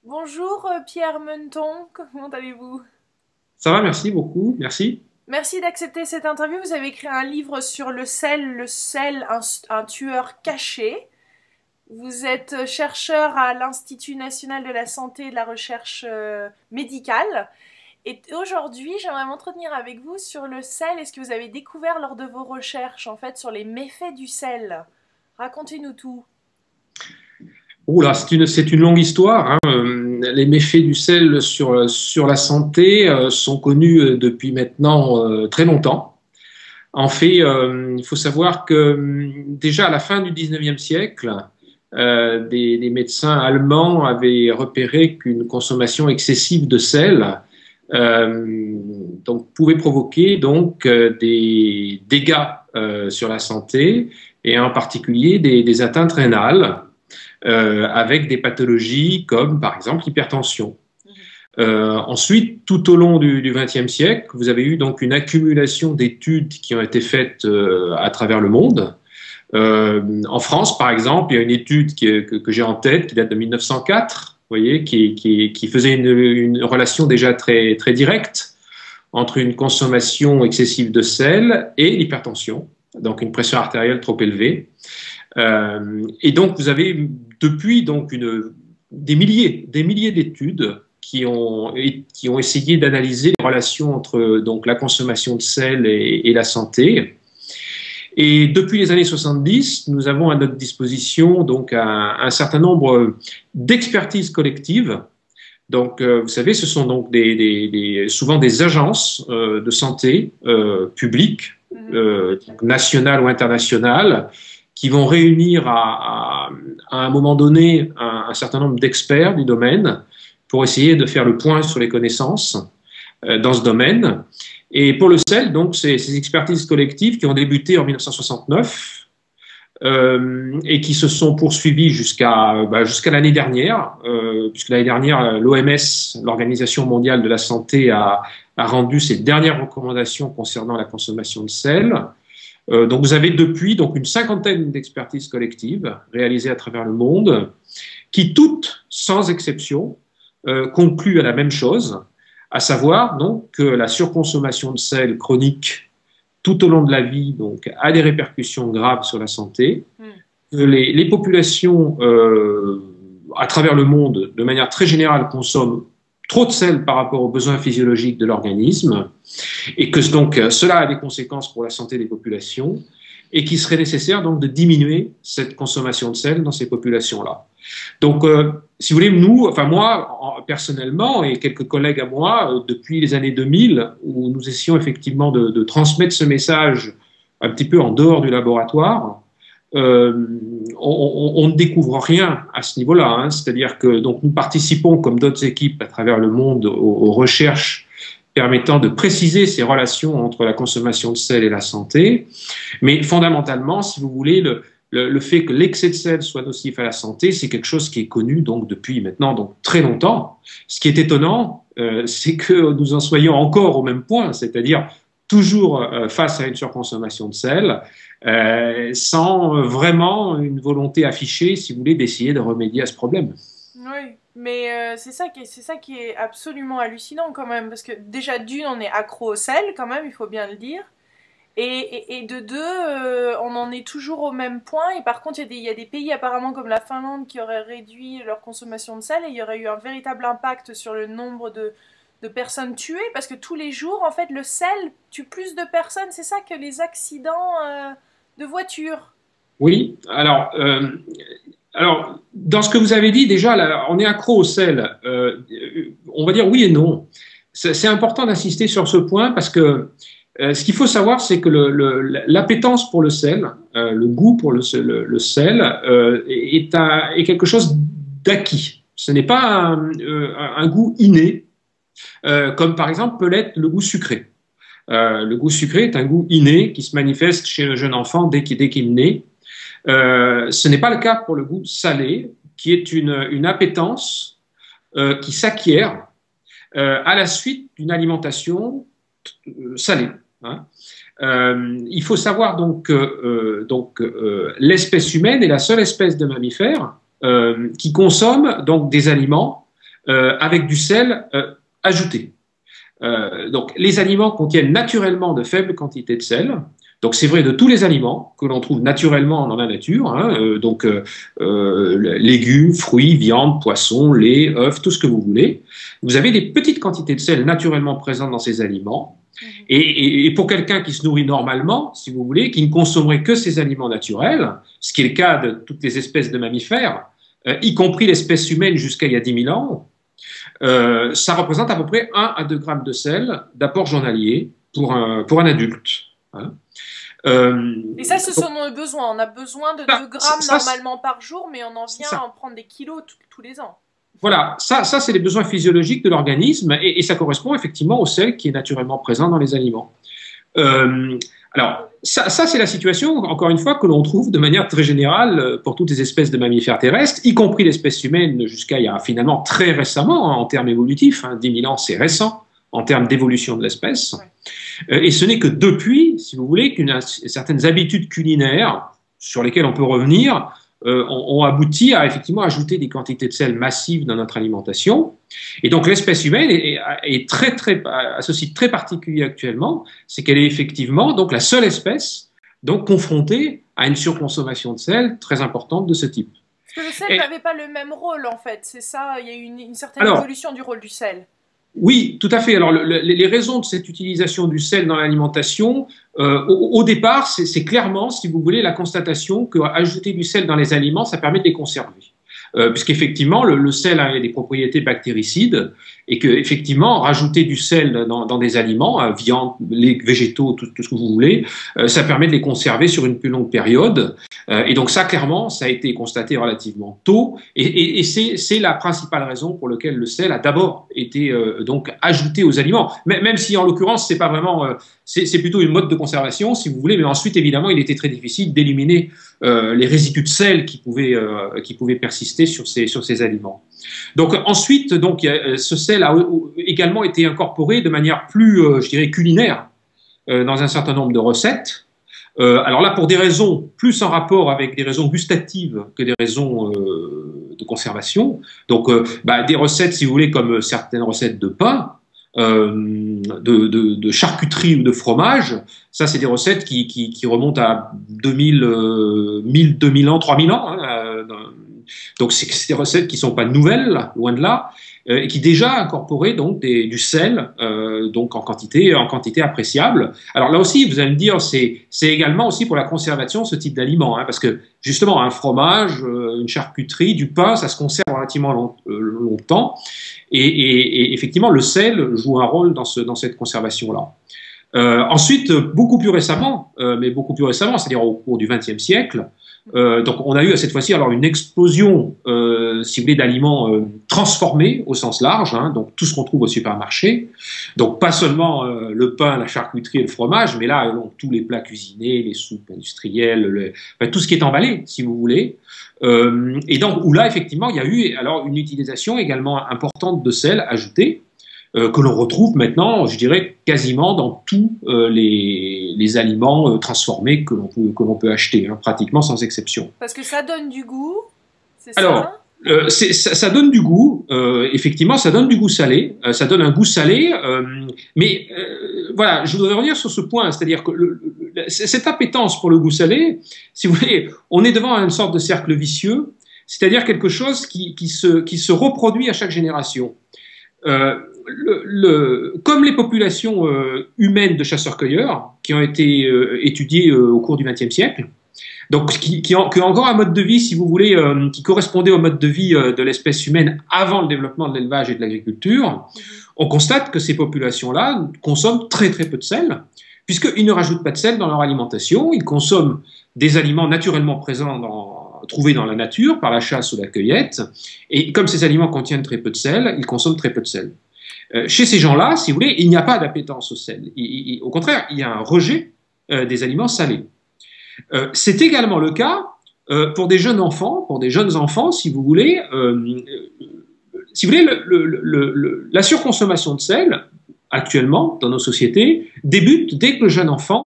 Bonjour Pierre Menton, comment allez-vous? Ça va, merci beaucoup, merci. Merci d'accepter cette interview. Vous avez écrit un livre sur le sel, un tueur caché. Vous êtes chercheur à l'Institut national de la santé et de la recherche médicale. Et aujourd'hui, j'aimerais m'entretenir avec vous sur le sel et ce que vous avez découvert lors de vos recherches, en fait, sur les méfaits du sel. Racontez-nous tout. Oula, c'est une longue histoire, hein. Les méfaits du sel sur la santé sont connus depuis maintenant très longtemps. En fait, il faut savoir que déjà à la fin du 19e siècle, des médecins allemands avaient repéré qu'une consommation excessive de sel pouvait provoquer des dégâts sur la santé et en particulier des atteintes rénales avec des pathologies comme par exemple l'hypertension. Ensuite, tout au long du XXe siècle, vous avez eu donc une accumulation d'études qui ont été faites à travers le monde. En France, par exemple, il y a une étude que j'ai en tête qui date de 1904, vous voyez, qui faisait une relation déjà très directe entre une consommation excessive de sel et l'hypertension, donc une pression artérielle trop élevée. Et donc, vous avez depuis des milliers d'études qui ont essayé d'analyser les relations entre donc, la consommation de sel et la santé. Et depuis les années 70, nous avons à notre disposition donc un certain nombre d'expertises collectives. Donc, vous savez, ce sont donc souvent des agences de santé publiques, nationales ou internationales, qui vont réunir à un moment donné un certain nombre d'experts du domaine pour essayer de faire le point sur les connaissances dans ce domaine. Et pour le sel, donc, ces expertises collectives qui ont débuté en 1969 et qui se sont poursuivies jusqu'à l'année dernière, puisque l'année dernière, l'OMS, l'Organisation mondiale de la santé, a rendu ses dernières recommandations concernant la consommation de sel. Donc vous avez depuis donc une cinquantaine d'expertises collectives réalisées à travers le monde, qui toutes, sans exception, concluent à la même chose, à savoir donc que la surconsommation de sel chronique tout au long de la vie donc a des répercussions graves sur la santé, que les populations à travers le monde, de manière très générale, consomment trop de sel par rapport aux besoins physiologiques de l'organisme, et que donc cela a des conséquences pour la santé des populations, et qu'il serait nécessaire donc de diminuer cette consommation de sel dans ces populations-là. Donc, si vous voulez, enfin moi, personnellement, et quelques collègues à moi, depuis les années 2000, où nous essayons effectivement de transmettre ce message un petit peu en dehors du laboratoire, on ne découvre rien à ce niveau-là, hein. C'est-à-dire que donc nous participons, comme d'autres équipes à travers le monde, aux recherches permettant de préciser ces relations entre la consommation de sel et la santé. Mais fondamentalement, si vous voulez, le fait que l'excès de sel soit nocif à la santé, c'est quelque chose qui est connu donc depuis maintenant donc très longtemps. Ce qui est étonnant, c'est que nous en soyons encore au même point, c'est-à-dire toujours face à une surconsommation de sel, sans vraiment une volonté affichée, si vous voulez, d'essayer de remédier à ce problème. Oui, mais c'est ça qui est absolument hallucinant quand même, parce que déjà d'une, on est accro au sel quand même, il faut bien le dire, et de deux, on en est toujours au même point, et par contre, il y a des pays apparemment comme la Finlande qui auraient réduit leur consommation de sel, et il y aurait eu un véritable impact sur le nombre de personnes tuées, parce que tous les jours, en fait, le sel tue plus de personnes, c'est ça que les accidents de voiture. Oui, alors, dans ce que vous avez dit, déjà, là, on est accro au sel. On va dire oui et non. C'est important d'insister sur ce point parce que ce qu'il faut savoir, c'est que l'appétence pour le sel, le goût pour le sel, est quelque chose d'acquis. Ce n'est pas un goût inné, comme par exemple peut l'être le goût sucré. Le goût sucré est un goût inné qui se manifeste chez le jeune enfant dès qu'il naît. Ce n'est pas le cas pour le goût salé, qui est une appétence qui s'acquiert à la suite d'une alimentation salée, hein. Il faut savoir donc que l'espèce humaine est la seule espèce de mammifère qui consomme donc des aliments avec du sel ajouté. Donc, les aliments contiennent naturellement de faibles quantités de sel. Donc, c'est vrai de tous les aliments que l'on trouve naturellement dans la nature. Légumes, fruits, viande, poissons, lait, œufs, tout ce que vous voulez. Vous avez des petites quantités de sel naturellement présentes dans ces aliments. Et pour quelqu'un qui se nourrit normalement, si vous voulez, qui ne consommerait que ces aliments naturels, ce qui est le cas de toutes les espèces de mammifères, y compris l'espèce humaine jusqu'à il y a 10 000 ans, ça représente à peu près 1 à 2 grammes de sel d'apport journalier pour un adulte. Hein. Et ça, ce sont nos besoins. On a besoin de 2 grammes normalement par jour, mais on en vient à en prendre des kilos tous les ans. Voilà, ça c'est les besoins physiologiques de l'organisme et ça correspond effectivement au sel qui est naturellement présent dans les aliments. Alors, ça c'est la situation, encore une fois, que l'on trouve de manière très générale pour toutes les espèces de mammifères terrestres, y compris l'espèce humaine jusqu'à il y a finalement très récemment, en termes évolutifs, 10 000 ans c'est récent en termes d'évolution de l'espèce. Ouais. Et ce n'est que depuis, si vous voulez, certaines habitudes culinaires sur lesquelles on peut revenir ont abouti à effectivement ajouter des quantités de sel massives dans notre alimentation. Et donc l'espèce humaine est à ce site très particulier actuellement, c'est qu'elle est effectivement donc la seule espèce donc confrontée à une surconsommation de sel très importante de ce type. Parce que le sel n'avait pas le même rôle en fait, c'est ça, il y a eu une certaine évolution du rôle du sel. Oui, tout à fait. Alors, les raisons de cette utilisation du sel dans l'alimentation, au départ, c'est clairement, si vous voulez, la constatation qu'ajouter du sel dans les aliments, ça permet de les conserver. Puisqu'effectivement, le sel a des propriétés bactéricides et qu'effectivement, rajouter du sel dans des aliments, viande, lait, végétaux, tout ce que vous voulez, ça permet de les conserver sur une plus longue période. Et donc ça, clairement, ça a été constaté relativement tôt et c'est la principale raison pour laquelle le sel a d'abord été donc ajouté aux aliments. Même si, en l'occurrence, c'est pas vraiment... c'est plutôt une mode de conservation, si vous voulez, mais ensuite, évidemment, il était très difficile d'éliminer les résidus de sel qui pouvaient persister sur ces aliments. Donc ensuite, donc, ce sel a également été incorporé de manière plus, je dirais, culinaire dans un certain nombre de recettes. Alors là, pour des raisons plus en rapport avec des raisons gustatives que des raisons de conservation. Donc des recettes, si vous voulez, comme certaines recettes de pain, de charcuterie ou de fromage, ça c'est des recettes qui remontent à 2000 ans, 3000 ans. Donc c'est des recettes qui sont pas nouvelles, loin de là, et qui déjà incorporaient donc du sel, donc en quantité appréciable. Alors là aussi, vous allez me dire, c'est également aussi pour la conservation ce type d'aliments, parce que justement un fromage, une charcuterie, du pain, ça se conserve relativement longtemps, et effectivement le sel joue un rôle dans cette conservation-là. Ensuite, beaucoup plus récemment, c'est-à-dire au cours du XXe siècle, donc on a eu cette fois-ci alors une explosion, si vous voulez, d'aliments transformés au sens large, donc tout ce qu'on trouve au supermarché. Donc pas seulement le pain, la charcuterie et le fromage, mais là donc, tous les plats cuisinés, les soupes industrielles, tout ce qui est emballé, si vous voulez. Et donc où là effectivement il y a eu alors une utilisation également importante de sel ajouté. Que l'on retrouve maintenant, je dirais, quasiment dans tous les aliments transformés que l'on peut acheter, pratiquement sans exception. Parce que ça donne du goût, c'est ça? Alors, ça donne du goût, effectivement, ça donne du goût salé, ça donne un goût salé, mais voilà, je voudrais revenir sur ce point, c'est-à-dire que cette appétence pour le goût salé, si vous voulez, on est devant une sorte de cercle vicieux, c'est-à-dire quelque chose qui se reproduit à chaque génération. Comme les populations humaines de chasseurs-cueilleurs qui ont été étudiées au cours du XXe siècle, donc qui ont encore un mode de vie, si vous voulez, qui correspondait au mode de vie de l'espèce humaine avant le développement de l'élevage et de l'agriculture, on constate que ces populations-là consomment très très peu de sel, puisqu'ils ne rajoutent pas de sel dans leur alimentation, ils consomment des aliments naturellement présents trouvés dans la nature par la chasse ou la cueillette, et comme ces aliments contiennent très peu de sel, ils consomment très peu de sel. Chez ces gens-là, si vous voulez, il n'y a pas d'appétence au sel. Au contraire, il y a un rejet des aliments salés. C'est également le cas pour des jeunes enfants, si vous voulez. La surconsommation de sel, actuellement, dans nos sociétés, débute dès que le jeune enfant